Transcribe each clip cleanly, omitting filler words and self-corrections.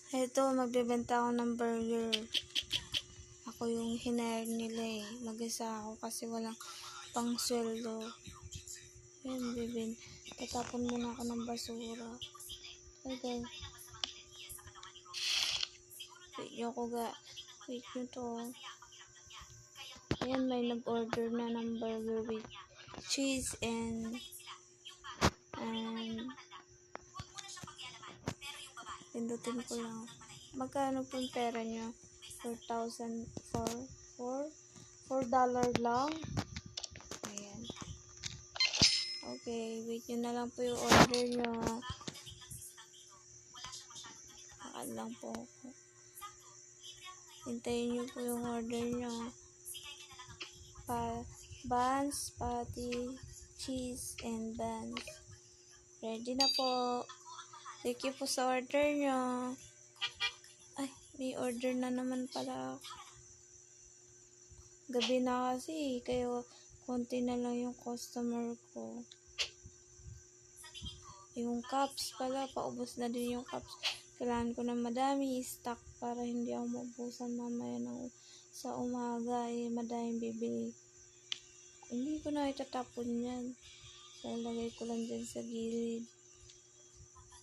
Ito, magbebenta ako ng burger. Ako yung hiner nila eh. Mag-isa ako kasi walang pang sweldo. Ayan, tatapon muna ako ng basura. Okay. Wait nyo to. Ayan, may nag-order na ng burger with cheese and pindutin ko lang. Magkano po yung pera nyo? $4 lang. Ayan. Okay, wait nyo na lang po yung order nyo. Bakit lang po ako. Hintayin nyo po yung order nyo. Buns, patty, cheese, and buns. Ready na po. Thank you po sa order nyo. Ay, may order na naman pala. Gabi na kasi, kaya konti na lang yung customer ko. Yung cups pala, paubos na din yung cups. Kailangan ko na madami stock para hindi ako maubusan mamaya sa umaga. Madaming bibili. Hindi ko na itatapon yan. Lalagay ko lang dyan sa gilid.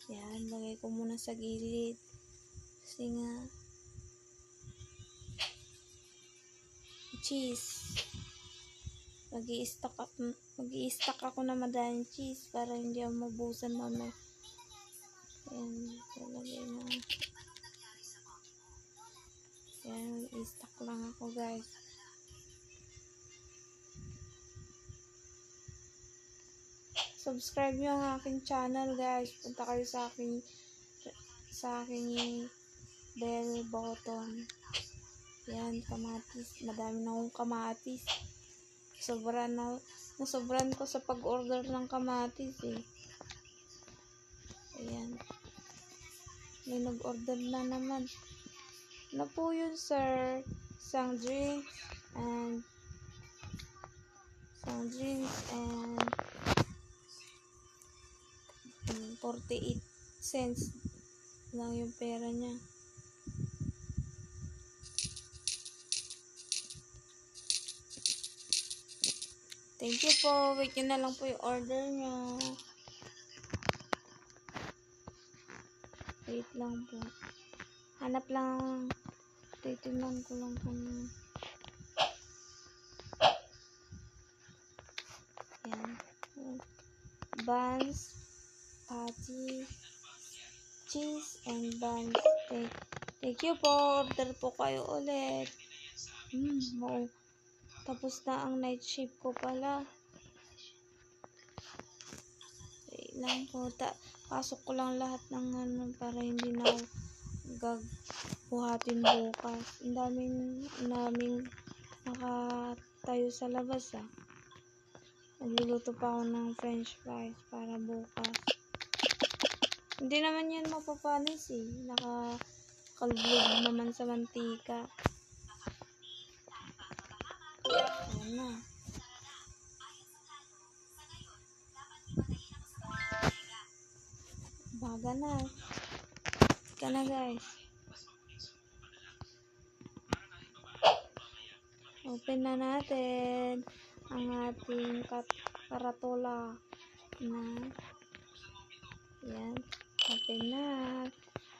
Yan, lagay ko muna sa gilid. Kasi nga, cheese. Mag-i-stock ako na madaming cheese para hindi ako mabusan mamaya. Yan, lalagay na. Yan, mag-i-stock lang ako guys. Subscribe nyo ang aking channel guys. Punta kayo sa aking bell button. Yan, kamatis. Madami na akong kamatis. Nasobran ko sa pag-order ng kamatis eh. Ayan. May nag-order na naman. Ano po yun sir? Isang drinks and 48 cents lang yung pera niya. Thank you po. Wait nyo na lang po yung order nyo. Wait lang po. Hanap lang. Titignan ko lang kung yan. Buns, patty, cheese, and buns. Thank you po. Order po kayo ulit. Tapos na ang night shift ko pala. Wait lang po. Pasok ko lang lahat ng para hindi na gagbuhatin bukas. Ang daming nakatayo sa labas ah. Nagluluto pa ako ng french fries para bukas. Hindi naman yan mapapanis eh. Nakakalblog naman sa mantika. Ayan na. Baga na. Ika na guys. Open na natin ang ating karatola na. Yan. Open na.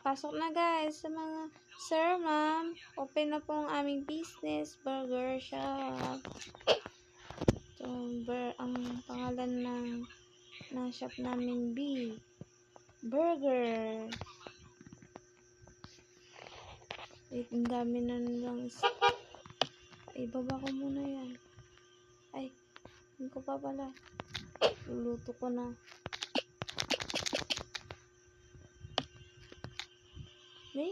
Pasok na guys sa mga sir, ma'am. Open na po ang aming business. Burger shop. So, ang pangalan ng shop namin B. Burger. Wait, ang dami na lang. Ibaba ko muna yan. Ay, hindi ko pa pala. Luluto ko na. Okay?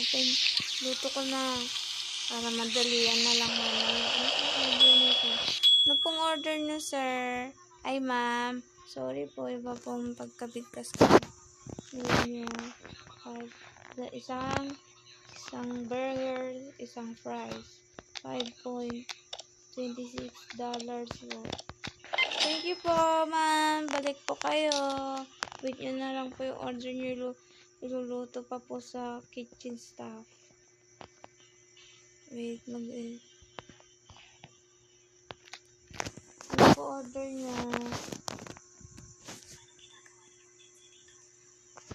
Open. Luto ko na. Para madalian na lang mamaya. Ano pong order nyo, sir? Ay, ma'am. Sorry po, iba pong pagkabigkas ko. Ayan nyo. Isang burger, isang fries. 5.5 $26 po. Thank you po, ma'am. Balik po kayo. Wait nyo na lang po yung order nyo. Iluluto pa po sa kitchen staff. Wait, ano po order nyo?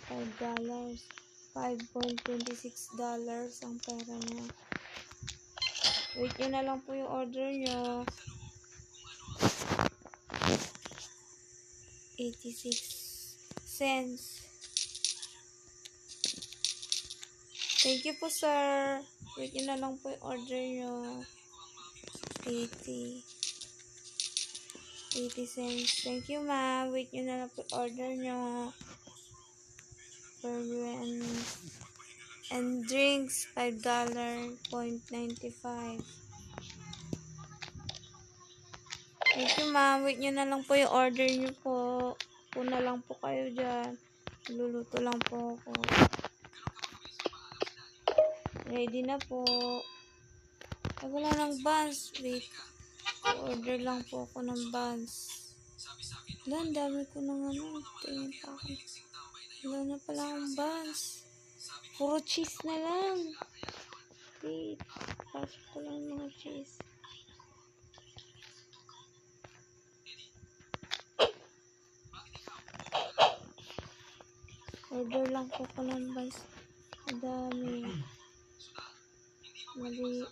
$5. $5.26 ang pera niya. Wait nyo na lang po yung order nyo. 86 cents. Thank you po, sir. Wait nyo na lang po yung order nyo. 80 cents. Thank you, ma'am. Wait nyo na lang po yung order nyo. Burger and drinks, $5.95. Thank you, ma'am. Wait nyo na lang po yung order nyo po. Puna lang po kayo dyan. Luluto lang po ako. Ready na po. Ay, wala ng buns. Wait. Order lang po ako ng buns. Wala, ang dami ko ng ano. Tingin pa ako. Wala na pala akong buns. Puro cheese na lang. Wait. Pasok ko lang mga cheese. Order lang po ko ng buns. Ang dami. Mali.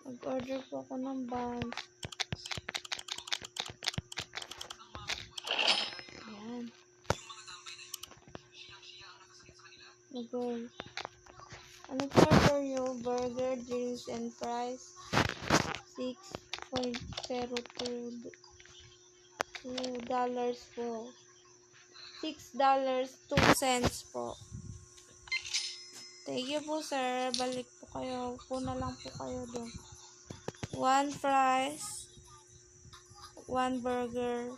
Mag-order po ako ng buns. Ayan. Mag-order. Ano po order nyo? Burger, drinks, and fries. $6.02 po. $6.02 po. Thank you po, sir. Balik po kayo. Puna lang po kayo doon. 1 fries, 1 burger,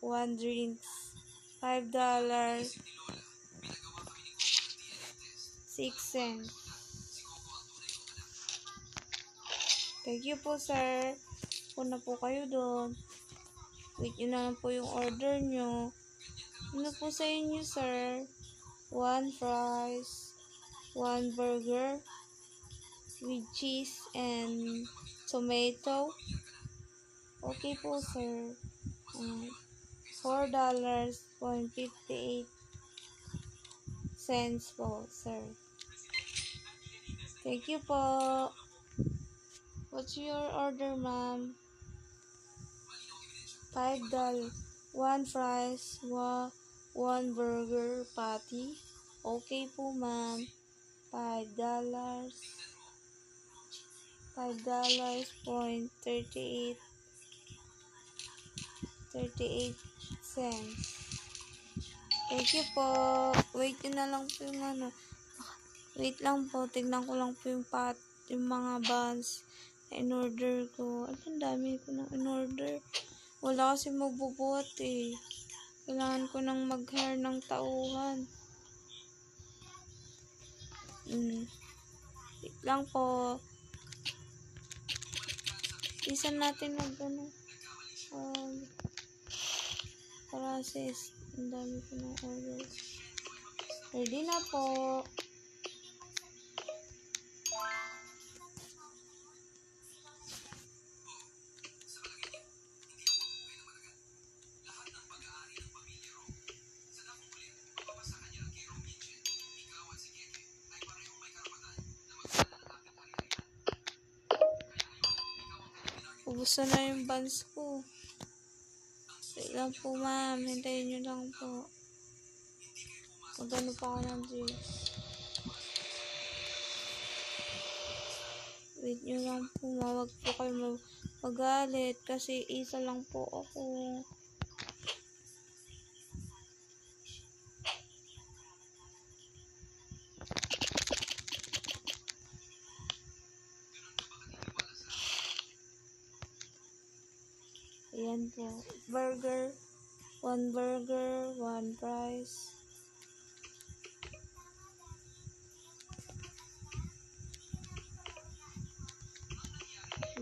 1 drinks. $5.06. Thank you po, sir. Puna po kayo doon. Wait nyo na lang po yung order nyo. Ano po sa inyo, sir? 1 fries, 1 burger with cheese and tomato. Okay po, sir. $4.58 po, sir. Thank you po. What's your order, ma'am? $5. 1 fries, 1 burger patty. Okay po, ma'am. $5. $5.38 Thank you po. Wait nyo na lang po yung ano. Wait lang po. Tignan ko lang po yung mga buns na in-order ko. Ang dami ko nang in-order. Wala kasi magbubuhat eh. Kailangan ko nang mag-hire ng tauhan. Wait lang po. Isa natin mag-ano. Process. Ang dami ko ng order. Ready na po. Ubus na yung buns ko. Wait lang po, ma'am. Hintayin nyo lang po. Magano pa ako ng drinks. Wait nyo lang po. Mawag po kayo magalit. Kasi isa lang po ako. Ayan po. Burger. 1 burger, 1 fries.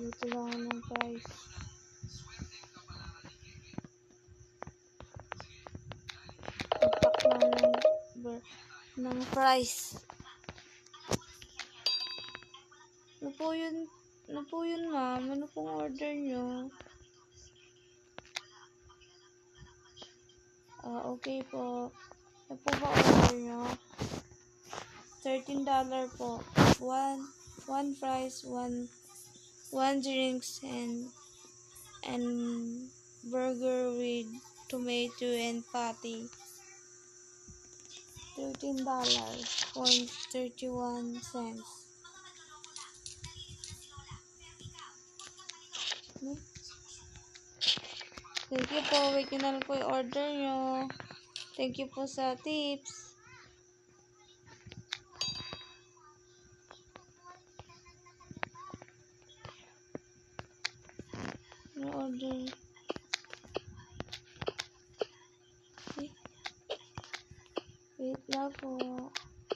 Dito lang ako ng price. Pagpak lang ng price. Ano po yun, ma'am? Ano pong order nyo? Okay po. Ano po ba order nyo? $13 po. One fries, one drinks, and burger with tomato and patty. $13.31. Thank you po. Wait nyo na lang po yung order nyo. Thank you po sa tips. Ano order? Wait lang po.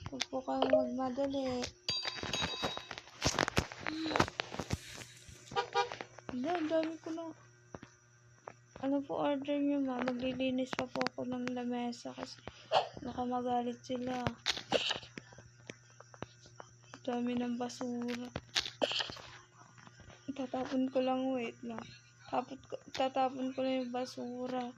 Huwag po kayong magmadali. Hindi, ang dami ko na. Ano po order nyo, ma? Maglilinis pa po ako ng lamesa kasi baka magalit sila. Dami ng basura. Tatapon ko lang, wait lang. Tatapon ko lang yung basura.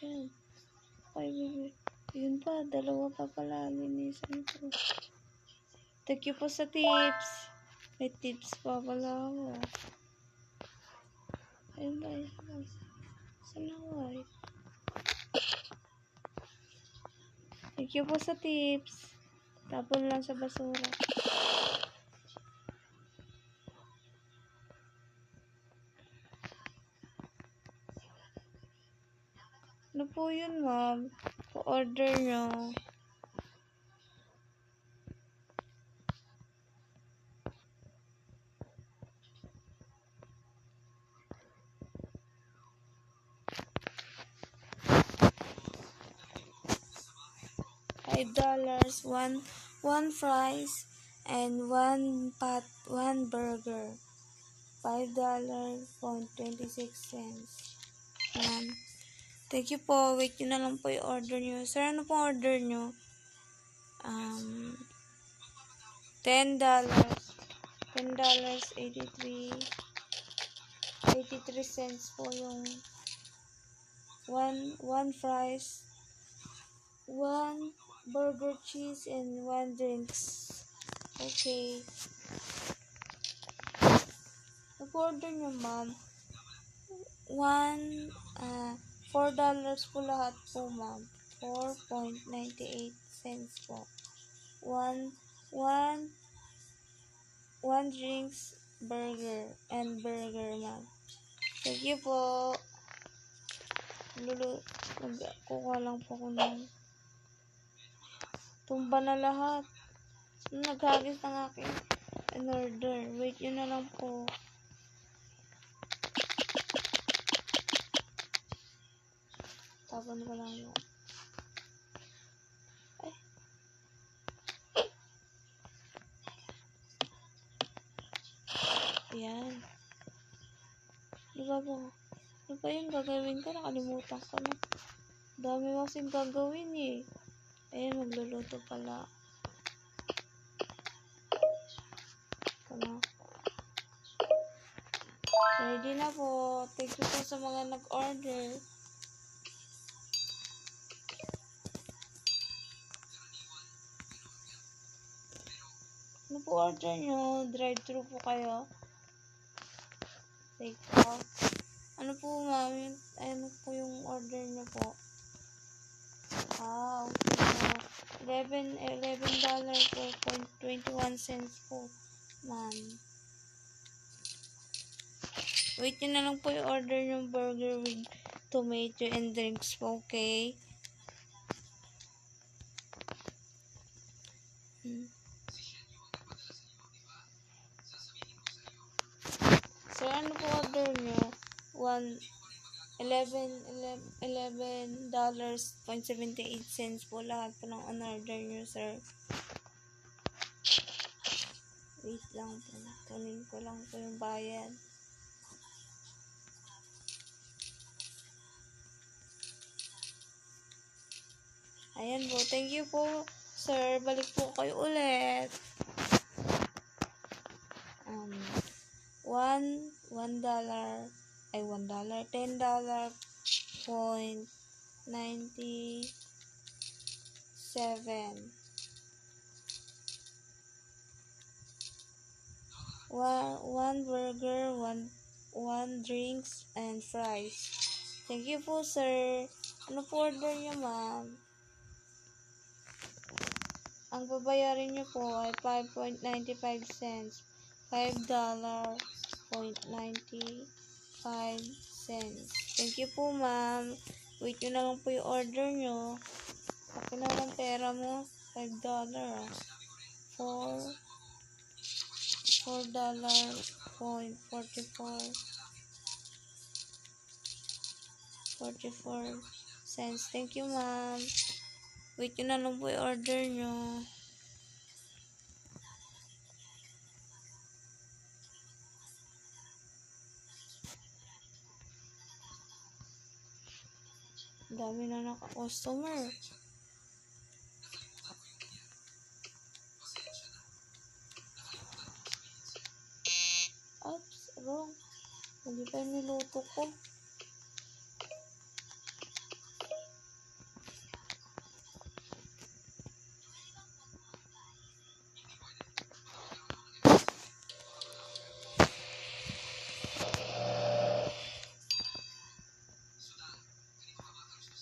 Yan. Okay, baby. Yun pa, dalawa pa pala linisan ko. Thank you po sa tips. May tips pa pala ako. Ayun ba, sana white. Thank you po sa tips. Tapon lang sa basura. Ano po yun, ma'am? Pa-order nyo. $5, one fries, and one burger. $5.26. Thank you po. Wait nyo na lang po yung order nyo. Sir, ano po order nyo? $10. $10.83 po yung one fries, one burger cheese, and one drinks. Okay. Nag-order nyo, ma'am. $4 po lahat po, ma'am. 4.98 cents po. One drinks, burger, ma'am. Thank you po. Kukuha lang po ko ng tumba na lahat. Naghagis ng aking in-order. Wait yun na lang po. Tapon ko lang yun. Ay. Ayan. Diba po? Ano ba yung gagawin ko? Nakalimutan ko na. Dami mo kasing gagawin eh. Ayan, magluluto pala. Ito na. Ready na po. Thank you po sa mga nag-order. Ano po order nyo? Drive-thru po kayo? Take off. Ano po, ma'am? Ano po yung order nyo po? Okay po. $11 po. 21 cents po, ma'am. Wait nyo na lang po yung order yung burger with tomato and drinks po, okay? So, ano po order nyo? $11.78 po lahat po ng on-order nyo, sir. Wait lang po. Kunin ko lang po yung bayad. Ayan po. Thank you po, sir. Balik po kayo ulit. $10.97. One burger, one drinks, and fries. Thank you po, sir. Ano po order niyo, ma'am? Ang babayarin niyo po ay 5.95 cents. $5.95. Thank you po, ma'am. Wait nyo na lang po yung order nyo. Ako na lang pera mo. $5. $4.44. Thank you, ma'am. Wait nyo na lang po yung order nyo. Dami na naka-customer. Oops, wrong. Hindi pa yung niluto ko.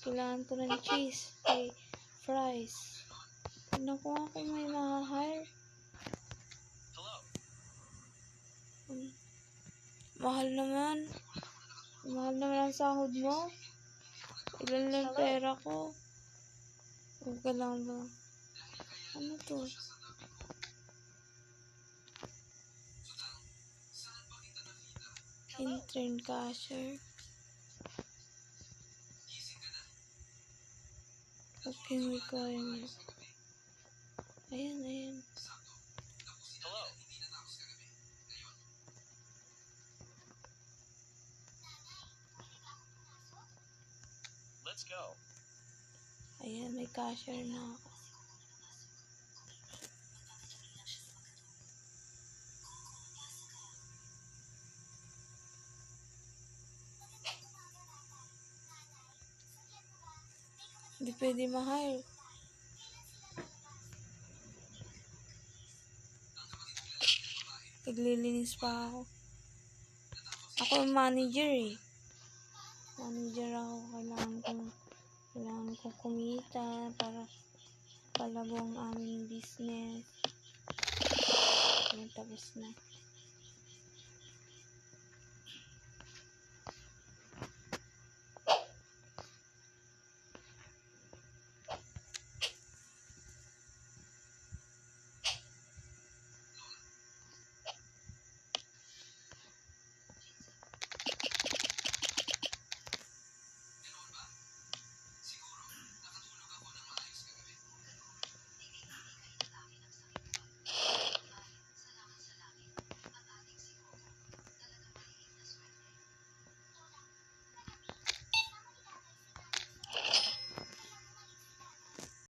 Kailangan ko ng cheese. Okay, fries. Tignan ko nga kung may ma-hire. Mahal naman. Mahal naman ang sahod mo. Ilan lang pera ko. Okay lang ba? Ano to? Intern cashier. Okay, requirement. Ayan. Let's go. Ayan, may cashier na ako. Hindi pwede ma-hire. Naglilinis pa ako. Ako yung manager eh. Manager ako. Kailangan kong kumita para palago ang aming business. Ayan, tapos na.